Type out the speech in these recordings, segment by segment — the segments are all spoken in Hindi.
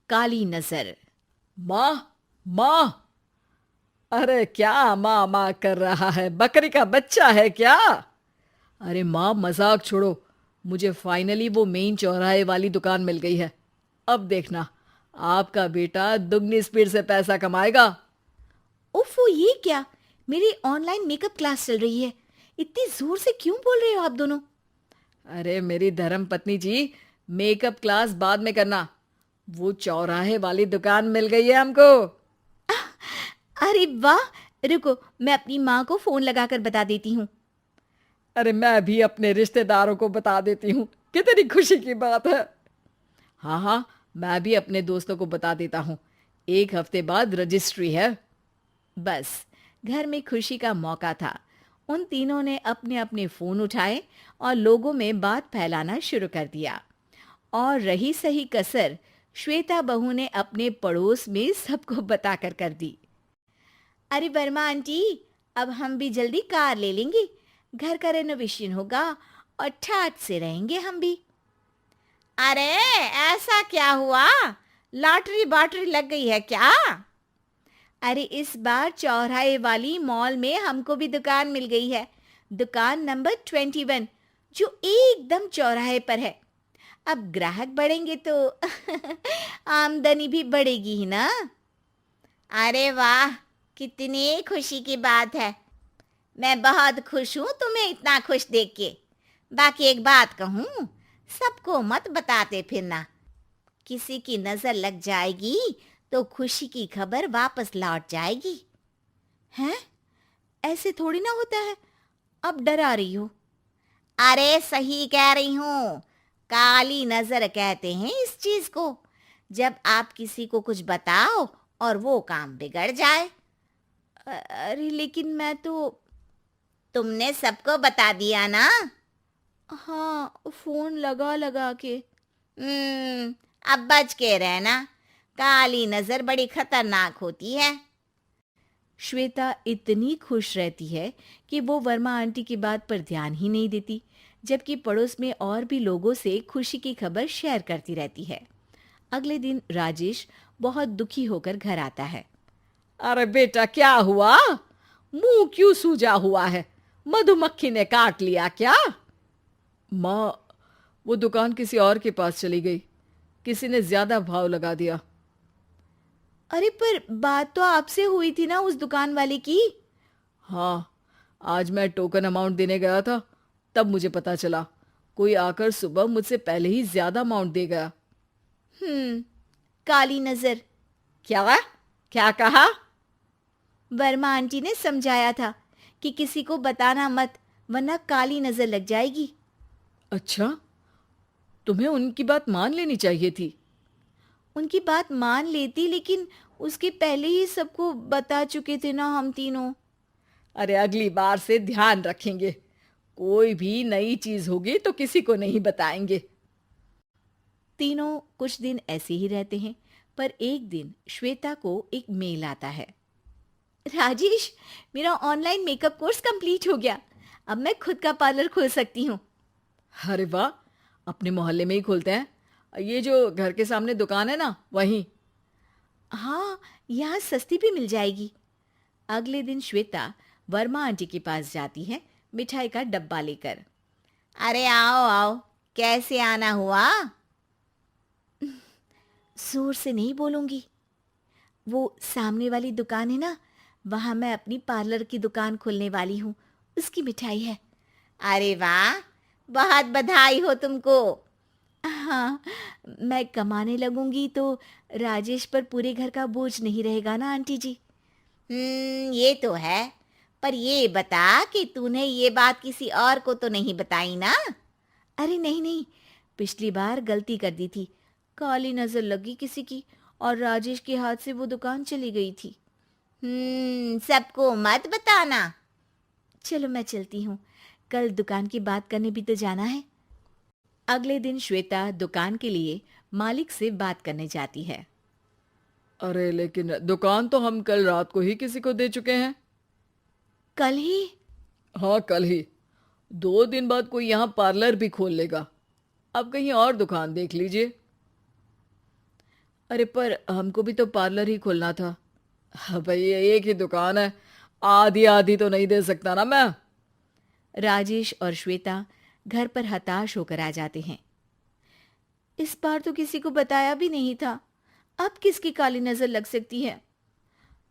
काली नजर। माँ, माँ। अरे क्या माँ माँ कर रहा है? बकरी का बच्चा है क्या? अरे माँ, मजाक छोड़ो। मुझे फाइनली वो मेन चौराहे वाली दुकान मिल गई है। अब देखना, आपका बेटा दुगनी स्पीड से पैसा कमाएगा। ओफो, ये क्या? मेरी ऑनलाइन मेकअप क्लास चल रही है। इतनी जोर से क्यों बोल रहे हो आप दोनों? अरे मेरी धर्म पत्नी जी, मेकअप क्लास बाद में करना। वो चौराहे वाली दुकान मिल गई है हमको। अरे वाह! रुको, मैं अपनी माँ को फोन लगाकर बता देती हूँ। अरे मैं भी अपने रिश्तेदारों को बता देती हूँ। कितनी खुशी की बात है। हाँ हाँ, मैं भी अपने दोस्तों को बता देता हूँ। 1 हफ्ते बाद रजिस्ट्री है। बस, घर में खुशी का मौका था। उन तीनों ने अपने अपने फोन उठाए और लोगों में बात फैलाना शुरू कर दिया। और रही सही कसर, श्वेता बहू ने अपने पड़ोस में सबको बताकर कर दी। अरे वर्मा आंटी, अब हम भी जल्दी कार ले लेंगे। घर का रेनोवेशन होगा और ठाट से रहेंगे हम भी। अरे, ऐसा क्या हुआ? लॉटरी बाटरी लग गई है क्या? अरे, इस बार चौराहे वाली मॉल में हमको भी दुकान मिल गई है। दुकान नंबर 21, जो एकदम चौराहे पर है। अब ग्राहक बढ़ेंगे तो आमदनी भी बढ़ेगी ही ना। अरे वाह, कितनी खुशी की बात है। मैं बहुत खुश हूँ तुम्हें इतना खुश देख के। बाकी एक बात कहूँ, सबको मत बताते फिरना। किसी की नजर लग जाएगी तो खुशी की खबर वापस लौट जाएगी। हैं? ऐसे थोड़ी ना होता है। अब डरा रही हो। अरे सही कह रही हूँ। काली नजर कहते हैं इस चीज को, जब आप किसी को कुछ बताओ और वो काम बिगड़ जाए। अरे लेकिन मैं तो। तुमने सबको बता दिया ना? हाँ, फोन लगा लगा के। अब बच के रहना। काली नजर बड़ी खतरनाक होती है। श्वेता इतनी खुश रहती है कि वो वर्मा आंटी की बात पर ध्यान ही नहीं देती, जबकि पड़ोस में और भी लोगों से खुशी की खबर शेयर करती रहती है। अगले दिन राजेश बहुत दुखी होकर घर आता है। अरे बेटा, क्या हुआ? मुंह क्यों सूजा हुआ है? मधुमक्खी ने काट लिया क्या? माँ, वो दुकान किसी और के पास चली गई। किसी ने ज्यादा भाव लगा दिया। अरे पर बात तो आपसे हुई थी ना उस दुकान वाले की। हाँ, आज मैं टोकन अमाउंट देने गया था, तब मुझे पता चला। कोई आकर सुबह मुझसे पहले ही ज्यादा अमाउंट दे गया। हम्म, काली नजर। क्या? क्या कहा? वर्मा आंटी ने समझाया था कि किसी को बताना मत, वरना काली नजर लग जाएगी। अच्छा, तुम्हें उनकी बात मान लेनी चाहिए थी। उनकी बात मान लेती, लेकिन उसके पहले ही सबको बता चुके थे ना हम तीनों। अरे अगली बार से ध्यान रखेंगे। कोई भी नई चीज होगी तो किसी को नहीं बताएंगे। तीनों कुछ दिन ऐसे ही रहते हैं, पर एक दिन श्वेता को एक मेल आता है। राजेश, मेरा ऑनलाइन मेकअप कोर्स कंप्लीट हो गया। अब मैं खुद का पार्लर खोल सकती हूँ। अरे वाह, अपने मोहल्ले में ही खोलते हैं। ये जो घर के सामने दुकान है ना, वहीं। हाँ, यहाँ सस्ती भी मिल जाएगी। अगले दिन श्वेता वर्मा आंटी के पास जाती है, मिठाई का डब्बा लेकर। अरे आओ आओ, कैसे आना हुआ? जोर से नहीं बोलूंगी। वो सामने वाली दुकान है ना, वहां मैं अपनी पार्लर की दुकान खोलने वाली हूँ। उसकी मिठाई है। अरे वाह, बहुत बधाई हो तुमको। हाँ, मैं कमाने लगूंगी तो राजेश पर पूरे घर का बोझ नहीं रहेगा ना आंटी जी। ये तो है। पर ये बता कि तूने ये बात किसी और को तो नहीं बताई ना? अरे नहीं नहीं, पिछली बार गलती कर दी थी। काली नजर लगी किसी की और राजेश के हाथ से वो दुकान चली गई थी। सबको मत बताना। चलो मैं चलती हूँ, कल दुकान की बात करने भी तो जाना है। अगले दिन श्वेता दुकान के लिए मालिक से बात करने जाती है। अरे लेकिन दुकान तो हम कल रात को ही किसी को दे चुके हैं। कल ही? हाँ, कल ही। 2 दिन बाद कोई यहाँ पार्लर भी खोल लेगा। अब कहीं और दुकान देख लीजिए। अरे पर हमको भी तो पार्लर ही खोलना था। हाँ भाई, एक ही दुकान है, आधी आधी तो नहीं दे सकता ना मैं। राजेश और श्वेता घर पर हताश होकर आ जाते हैं। इस बार तो किसी को बताया भी नहीं था, अब किसकी काली नजर लग सकती है।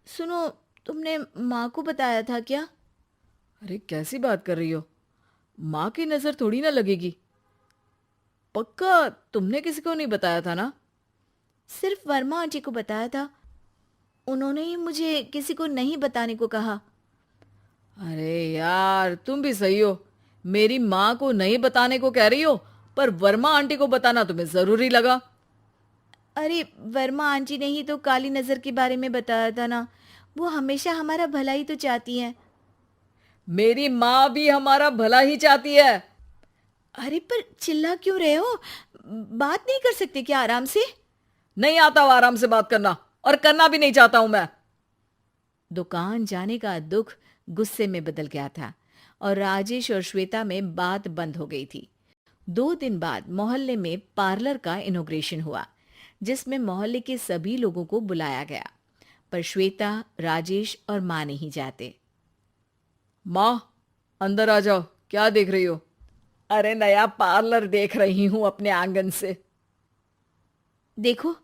सुनो, तुमने माँ को बताया था क्या? अरे कैसी बात कर रही हो, माँ की नजर थोड़ी ना लगेगी। पक्का तुमने किसी को नहीं बताया था ना? सिर्फ वर्मा आंटी को बताया था, उन्होंने ही मुझे किसी को नहीं बताने को कहा। अरे यार, तुम भी सही हो, मेरी माँ को नहीं बताने को कह रही हो, पर वर्मा आंटी को बताना तुम्हें जरूरी लगा। अरे वर्मा आंटी ने ही तो काली नजर के बारे में बताया था ना, वो हमेशा हमारा भला ही तो चाहती हैं। मेरी माँ भी हमारा भला ही चाहती है। अरे पर चिल्ला क्यों रहे हो, बात नहीं कर सकते क्या आराम से? नहीं आता वो आराम से बात करना, और करना भी नहीं चाहता हूं मैं। दुकान जाने का दुख गुस्से में बदल गया था और राजेश और श्वेता में बात बंद हो गई थी। 2 दिन बाद मोहल्ले में पार्लर का इनॉग्रेशन हुआ, जिसमें मोहल्ले के सभी लोगों को बुलाया गया, पर श्वेता, राजेश और माँ नहीं जाते। माँ, अंदर आ जाओ, क्या देख रही हो? अरे नया पार्लर देख रही हूं अपने आंगन से। देखो,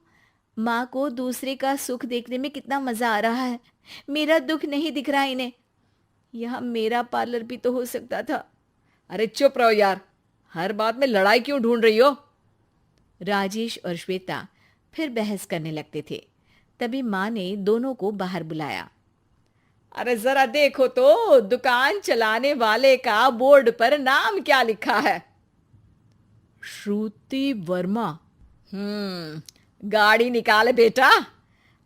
माँ को दूसरे का सुख देखने में कितना मजा आ रहा है, मेरा दुख नहीं दिख रहा इन्हें। यहाँ मेरा पार्लर भी तो हो सकता था। अरे चुप रहो यार, हर बात में लड़ाई क्यों ढूंढ रही हो? राजेश और श्वेता फिर बहस करने लगते थे। तभी माँ ने दोनों को बाहर बुलाया। अरे जरा देखो तो, दुकान चलाने वाले का बोर्ड पर नाम क्या लिखा है? श्रुति वर्मा। गाड़ी निकाले बेटा,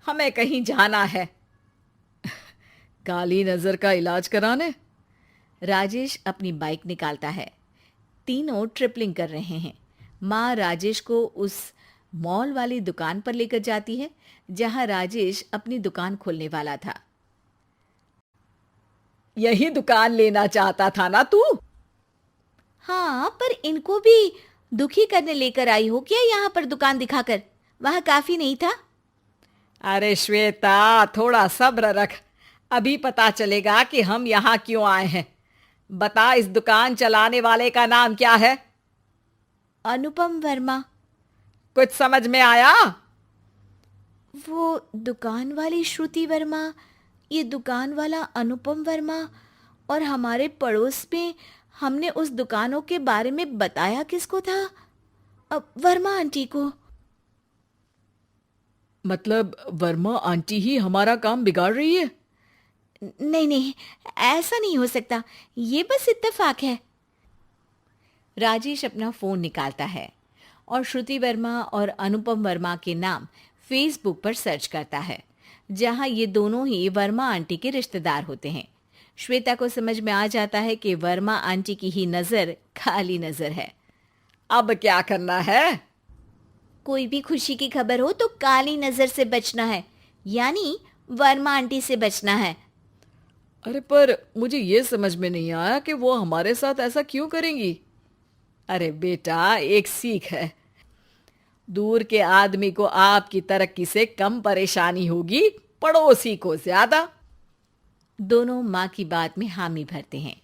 हमें कहीं जाना है। काली नजर का इलाज कराने? राजेश अपनी बाइक निकालता है। तीनों ट्रिपलिंग कर रहे हैं। माँ राजेश को उस मॉल वाली दुकान पर लेकर जाती है जहां राजेश अपनी दुकान खोलने वाला था। यही दुकान लेना चाहता था ना तू? हाँ, पर इनको भी दुखी करने लेकर आई हो क्या यहाँ पर दुकान दिखाकर? वहां काफी नहीं था? अरे श्वेता, थोड़ा सब्र रख, अभी पता चलेगा कि हम यहाँ क्यों आए हैं। बता, इस दुकान चलाने वाले का नाम क्या है? अनुपम वर्मा। कुछ समझ में आया? वो दुकान वाली श्रुति वर्मा, ये दुकान वाला अनुपम वर्मा, और हमारे पड़ोस में हमने उस दुकानों के बारे में बताया किसको था? अब वर्मा आंटी को। मतलब वर्मा आंटी ही हमारा काम बिगाड़ रही है? नहीं नहीं, ऐसा नहीं हो सकता, ये बस इत्तेफाक है। राजेश अपना फोन निकालता है और श्रुति वर्मा और अनुपम वर्मा के नाम फेसबुक पर सर्च करता है, जहां ये दोनों ही वर्मा आंटी के रिश्तेदार होते हैं। श्वेता को समझ में आ जाता है कि वर्मा आंटी की ही नजर खाली नजर है। अब क्या करना है? कोई भी खुशी की खबर हो तो काली नजर से बचना है, यानी वर्मा आंटी से बचना है। अरे पर मुझे ये समझ में नहीं आया कि वो हमारे साथ ऐसा क्यों करेंगी। अरे बेटा, एक सीख है, दूर के आदमी को आपकी तरक्की से कम परेशानी होगी, पड़ोसी को ज्यादा। दोनों माँ की बात में हामी भरते हैं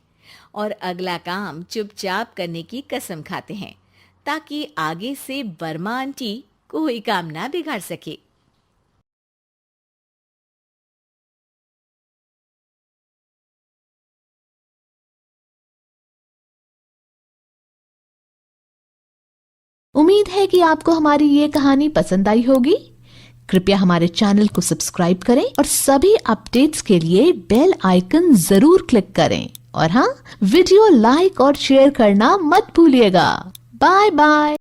और अगला काम चुपचाप करने की कसम खाते हैं, ताकि आगे से वर्मा आंटी कोई काम ना बिगाड़ सके। उम्मीद है कि आपको हमारी ये कहानी पसंद आई होगी। कृपया हमारे चैनल को सब्सक्राइब करें और सभी अपडेट्स के लिए बेल आइकन जरूर क्लिक करें। और हाँ, वीडियो लाइक और शेयर करना मत भूलिएगा। Bye bye.